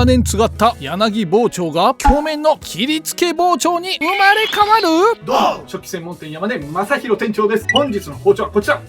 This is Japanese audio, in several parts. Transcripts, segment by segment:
長年使った柳包丁が鏡面の切り付け包丁に生まれ変わる。どうも食器専門店山根正弘店長です。本日の包丁はこちら、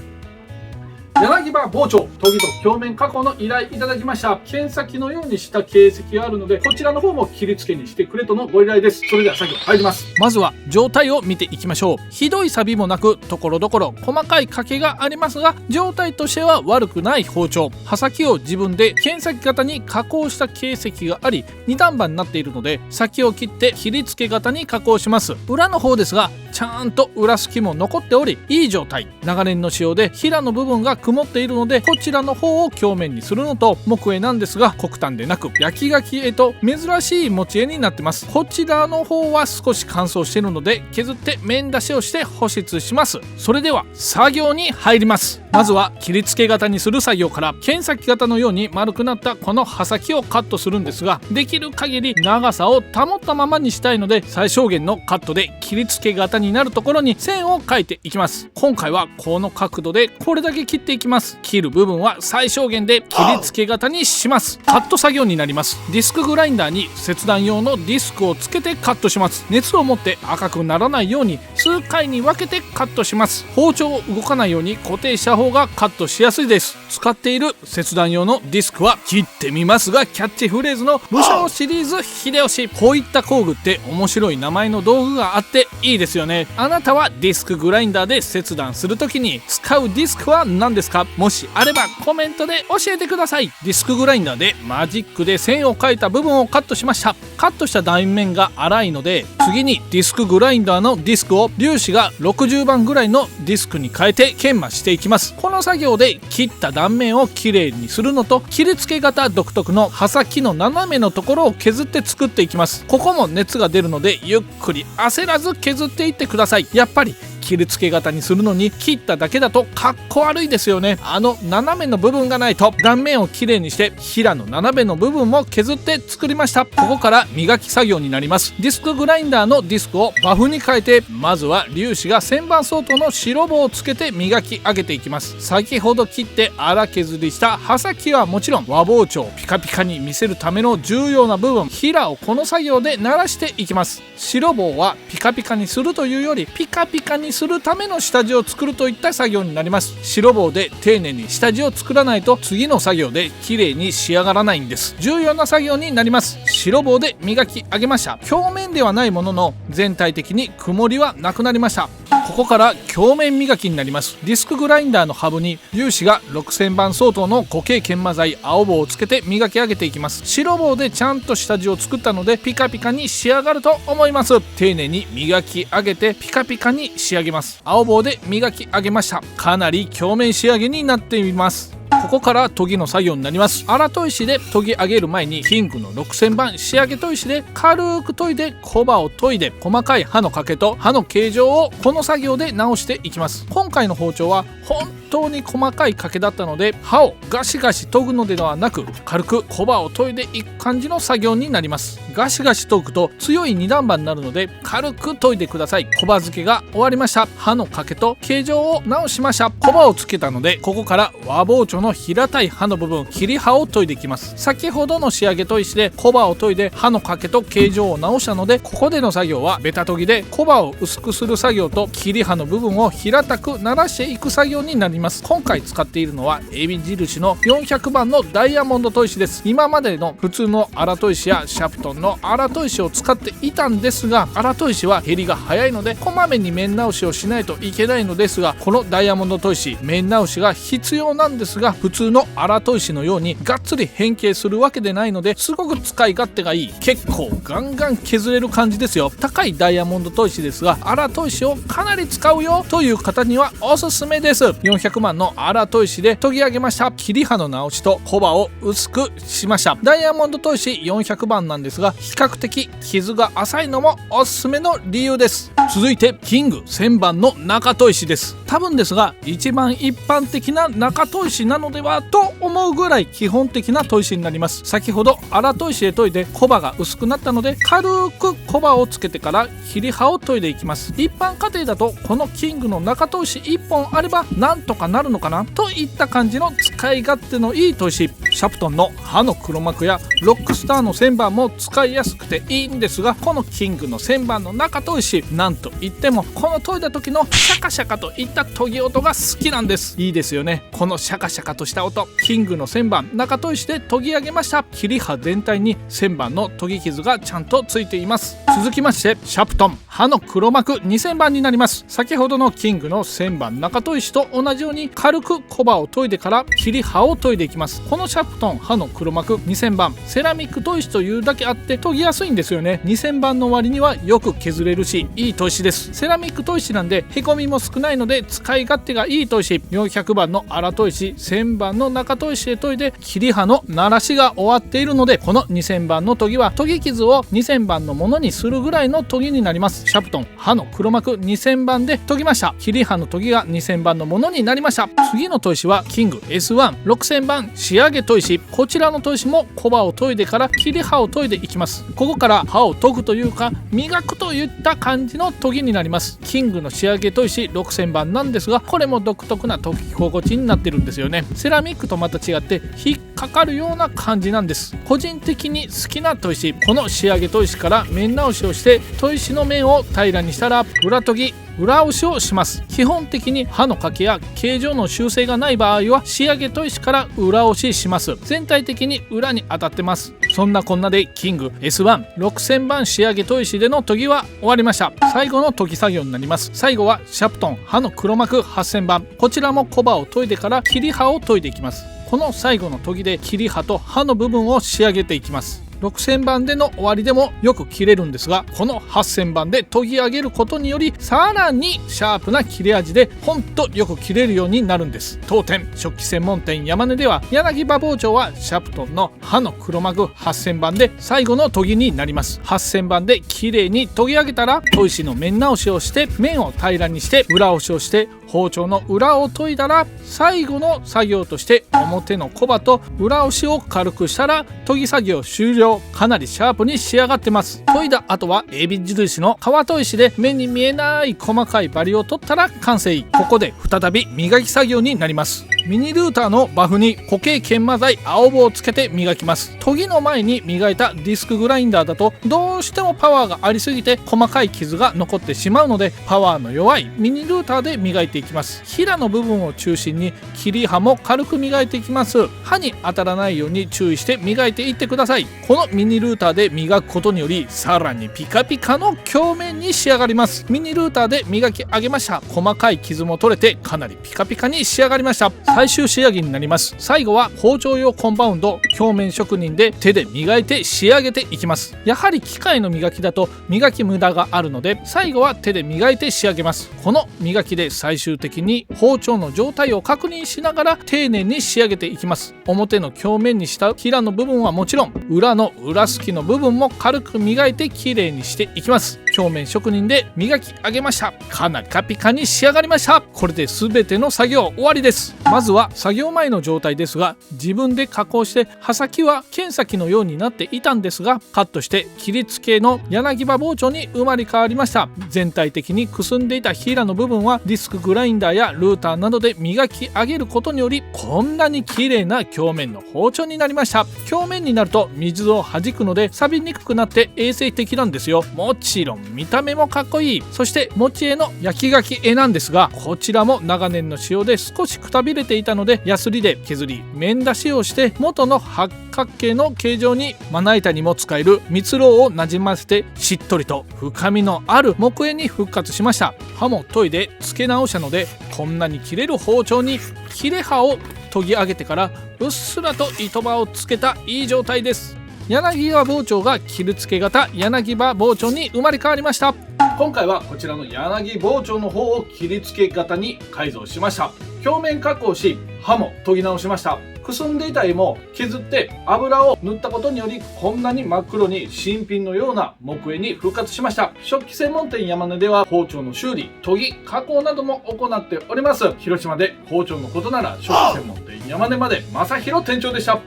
柳刃包丁研ぎと鏡面加工の依頼いただきました。剣先のようにした形跡があるので、こちらの方も切り付けにしてくれとのご依頼です。それでは作業入ります。まずは状態を見ていきましょう。ひどい錆もなく、ところどころ細かい欠けがありますが、状態としては悪くない包丁。刃先を自分で剣先型に加工した形跡があり、2段刃になっているので、先を切って切り付け型に加工します。裏の方ですが、ちゃんと裏すきも残っており、いい状態。長年の使用で平の部分が曇っているので、こちらの方を鏡面にするのと、木絵なんですが黒炭でなく焼き柿絵と珍しい持ち絵になってます。こちらの方は少し乾燥しているので、削って面出しをして保湿します。それでは作業に入ります。まずは切り付け型にする作業から、剣先型のように丸くなったこの刃先をカットするんですが、できる限り長さを保ったままにしたいので、最小限のカットで切り付け型になるところに線を描いていきます。今回はこの角度でこれだけ切っていきます。切る部分は最小限で切り付け型にします。カット作業になります。ディスクグラインダーに切断用のディスクをつけてカットします。熱を持って赤くならないように数回に分けてカットします。包丁を動かないように固定した方がカットしやすいです。使っている切断用のディスクは、切ってみますがキャッチフレーズの武将シリーズ秀吉。こういった工具って面白い名前の道具があっていいですよね。あなたはディスクグラインダーで切断するときに使うディスクは何ですか？もしあればコメントで教えてください。ディスクグラインダーでマジックで線を描いた部分をカットしました。カットした断面が粗いので、次にディスクグラインダーのディスクを粒子が60番ぐらいのディスクに変えて研磨していきます。この作業で切った断面をきれいにするのと、切り付け型独特の刃先の斜めのところを削って作っていきます。ここも熱が出るので、ゆっくり焦らず削っていってください。やっぱり切り付け型にするのに切っただけだとかっこ悪いですよね。斜めの部分がないと。断面をきれいにして平の斜めの部分も削って作りました。ここから磨き作業になります。ディスクグラインダーのディスクをバフに変えて、まずは粒子が1000番相当の白棒をつけて磨き上げていきます。先ほど切って粗削りした刃先はもちろん、和包丁をピカピカに見せるための重要な部分、平をこの作業で鳴らしていきます。白棒はピカピカにするというより、ピカピカにするための下地を作るといった作業になります。白棒で丁寧に下地を作らないと、次の作業で綺麗に仕上がらないんです。重要な作業になります。白棒で磨き上げました。表面ではないものの、全体的に曇りはなくなりました。ここから鏡面磨きになります。ディスクグラインダーのハブに粒子が6000番相当の固形研磨剤青棒をつけて磨き上げていきます。白棒でちゃんと下地を作ったので、ピカピカに仕上がると思います。丁寧に磨き上げてピカピカに仕上げます。青棒で磨き上げました。かなり鏡面仕上げになっています。ここから研ぎの作業になります。粗砥石で研ぎ上げる前に、キングの6000番仕上げ砥石で軽く研いでコバを研いで、細かい刃の欠けと刃の形状をこの作業で直していきます。今回の包丁は本当に細かい欠けだったので、刃をガシガシ研ぐのではなく、軽くコバを研いでいく感じの作業になります。ガシガシ研ぐと強い二段刃になるので、軽く研いでください。コバ付けが終わりました。刃の欠けと形状を直しました。コバをつけたので、ここから和包丁の平たい刃の部分、切り刃を研いでいきます。先ほどの仕上げ砥石でコバを研いで刃の欠けと形状を直したので、ここでの作業はベタ研ぎでコバを薄くする作業と、切り刃の部分を平たくならしていく作業になります。今回使っているのはエビ印の400番のダイヤモンド砥石です。今までの普通の粗砥石やシャプトンの粗砥石を使っていたんですが、粗砥石は減りが早いのでこまめに面直しをしないといけないのですが、このダイヤモンド砥石面直しが必要なんですが、普通の粗砥石のようにがっつり変形するわけでないので、すごく使い勝手がいい。結構ガンガン削れる感じですよ。高いダイヤモンド砥石ですが、粗砥石をかなり使うよという方にはおすすめです。400万の粗砥石で研ぎ上げました。切り刃の直しとコバを薄くしました。ダイヤモンド砥石400番なんですが、比較的傷が浅いのもおすすめの理由です。続いてキング1000番の中砥石です。多分ですが一番一般的な中砥石なのではと思うぐらい基本的な砥石になります。先ほど荒砥石で研いでコバが薄くなったので、軽くコバをつけてから切り刃を研いでいきます。一般家庭だとこのキングの中砥石1本あればなんとかなるのかなといった感じの使い勝手のいい砥石。シャプトンの刃の黒幕やロックスターの旋盤も使いやすくていいんですが、このキングの旋盤の中砥石、なんといってもこの研いだ時のシャカシャカといった研ぎ音が好きなんです。いいですよね、このシャカシャカとした音。キングの旋盤中砥石で研ぎ上げました。切り刃全体に旋盤の研ぎ傷がちゃんとついています。続きましてシャプトン刃の黒幕2000番になります。先ほどのキングの旋盤中砥石と同じように軽くコバを研いでから切り刃を研いでいきます。このシャプトン刃の黒幕2000番セラミック砥石というだけあって研ぎやすいんですよね。2000番の割にはよく削れるしいい砥石です。セラミック砥石なんでへこみも少ないので使い勝手がいい砥石。400番の荒砥石1000番の中砥石で研いで切り刃の鳴らしが終わっているので、この2000番の研ぎは研ぎ傷を2000番のものにするぐらいの研ぎになります。シャプトン刃の黒幕2000番で研ぎました。切り刃の研ぎが2000番のものになりました。次の砥石はキング S16000 番仕上げ砥石。こちらの砥石もコバを研いでから切り刃を研いでいきます。ここから刃を研ぐというか磨くといった感じの研ぎになります。キングの仕上げ砥石6000番なんですが、これも独特な研ぎ心地になってるんですよね。セラミックとまた違って引っかかるような感じなんです。個人的に好きな砥石。この仕上げ砥石から面直しをして砥石の面を平らにしたら裏研ぎ裏押しをします。基本的に刃の掛けや形状の修正がない場合は仕上げ砥石から裏押しします。全体的に裏に当たってます。そんなこんなでキング S16000 番仕上げ砥石での研ぎは終わりました。最後の研ぎ作業になります。最後はシャプトン刃の黒幕8000番。こちらもコバを研いでから切り刃を研いでいきます。この最後の研ぎで切り刃と刃の部分を仕上げていきます。6000番での終わりでもよく切れるんですが、この8000番で研ぎ上げることによりさらにシャープな切れ味でほんとよく切れるようになるんです。当店食器専門店山根では柳刃包丁はシャプトンの刃の黒幕8000番で最後の研ぎになります。8000番で綺麗に研ぎ上げたら砥石の面直しをして面を平らにして裏押しをして包丁の裏を研いだら最後の作業として表のコバと裏押しを軽くしたら研ぎ作業終了。かなりシャープに仕上がってます。研いだ後はエビ印の皮砥石で目に見えない細かいバリを取ったら完成。ここで再び磨き作業になります。ミニルーターのバフに固形研磨剤青棒をつけて磨きます。研ぎの前に磨いたディスクグラインダーだとどうしてもパワーがありすぎて細かい傷が残ってしまうので、パワーの弱いミニルーターで磨いていきます。平の部分を中心に切り刃も軽く磨いていきます。刃に当たらないように注意して磨いていってください。このミニルーターで磨くことによりさらにピカピカの鏡面に仕上がります。ミニルーターで磨き上げました。細かい傷も取れてかなりピカピカに仕上がりました。最終仕上げになります。最後は包丁用コンパウンド表面職人で手で磨いて仕上げていきます。やはり機械の磨きだと磨き無駄があるので最後は手で磨いて仕上げます。この磨きで最終的に包丁の状態を確認しながら丁寧に仕上げていきます。表の表面にした平の部分はもちろん裏の裏すきの部分も軽く磨いてきれいにしていきます。表面職人で磨き上げました。かなりピカピカに仕上がりました。これで全ての作業終わりです。まずは作業前の状態ですが、自分で加工して刃先は剣先のようになっていたんですが、カットして切り付けの柳刃包丁に生まれ変わりました。全体的にくすんでいた平の部分はディスクグラインダーやルーターなどで磨き上げることによりこんなに綺麗な表面の包丁になりました。表面になると水を弾くので錆びにくくなって衛生的なんですよ。もちろん見た目もかっこいい。そして持ち絵の焼き書き絵なんですが、こちらも長年の使用で少しくたびれていたのでヤスリで削り面出しをして元の八角形の形状にまな板にも使える蜜蝋をなじませてしっとりと深みのある木絵に復活しました。刃も研いで付け直したのでこんなに切れる包丁に切れ刃を研ぎ上げてからうっすらと糸刃をつけたいい状態です。柳刃包丁が切り付け型柳刃包丁に生まれ変わりました。今回はこちらの柳包丁の方を切り付け型に改造しました。表面加工し刃も研ぎ直しました。くすんでいた絵も削って油を塗ったことによりこんなに真っ黒に新品のような木絵に復活しました。食器専門店山根では包丁の修理、研ぎ、加工なども行っております。広島で包丁のことなら食器専門店山根まで正弘店長でした。